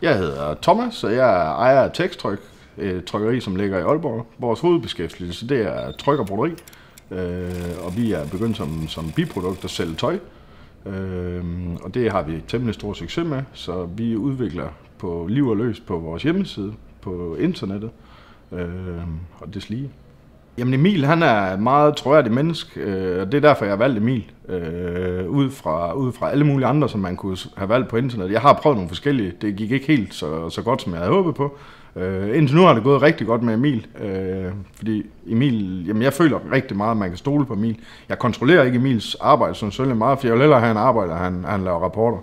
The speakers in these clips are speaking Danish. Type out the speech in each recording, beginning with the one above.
Jeg hedder Thomas, og jeg er ejer af Tekstryk, et trykkeri, som ligger i Aalborg. Vores hovedbeskæftigelse, det er tryk og broderi, og vi er begyndt som biprodukt at sælge tøj. Og det har vi temmelig stor succes med, så vi udvikler på liv og løs på vores hjemmeside, på internettet og deslige. Jamen Emil, han er et meget troværdig menneske, og det er derfor, jeg har valgt Emil. Ud fra alle mulige andre, som man kunne have valgt på internet. Jeg har prøvet nogle forskellige, det gik ikke helt så godt, som jeg havde håbet på. Indtil nu har det gået rigtig godt med Emil, fordi Emil, jamen jeg føler rigtig meget, at man kan stole på Emil. Jeg kontrollerer ikke Emils arbejde sådan selvfølgelig meget, for jeg vil hellere have en arbejder, han laver rapporter.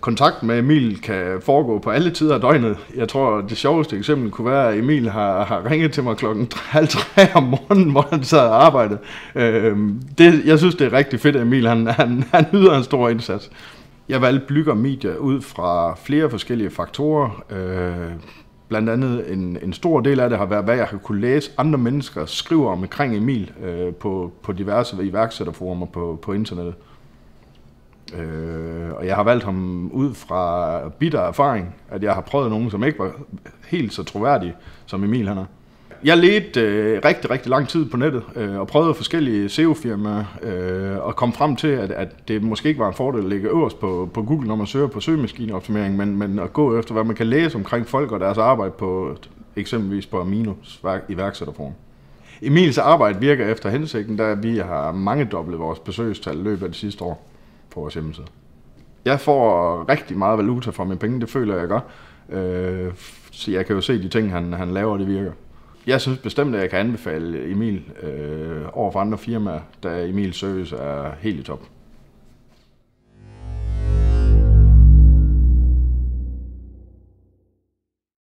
Kontakten med Emil kan foregå på alle tider af døgnet. Jeg tror, det sjoveste eksempel kunne være, at Emil har ringet til mig 2:30 om morgenen, hvor han sad og arbejdede. Jeg synes, det er rigtig fedt, at Emil han yder en stor indsats. Jeg valgte Blücher Media ud fra flere forskellige faktorer. Blandt andet en stor del af det har været, hvad jeg har kunne læse andre mennesker skrive omkring Emil på diverse iværksætterforumer på internettet. Og jeg har valgt ham ud fra bitter erfaring, at jeg har prøvet nogen, som ikke var helt så troværdige, som Emil han er. Jeg ledte rigtig lang tid på nettet og prøvede forskellige SEO-firmaer og kom frem til, at det måske ikke var en fordel at ligge øverst på Google, når man søger på søgemaskineoptimering, men at gå efter, hvad man kan læse omkring folk og deres arbejde på eksempelvis på Aminos iværksætterforum. Emils arbejde virker efter hensigten, da vi har mangedoblet vores besøgstal i løbet af de sidste år på vores hjemmeside. Jeg får rigtig meget valuta for mine penge, det føler jeg gør. Så jeg kan jo se, de ting, han laver, det virker. Jeg synes bestemt, at jeg kan anbefale Emil over for andre firmaer, da Emils service er helt i top.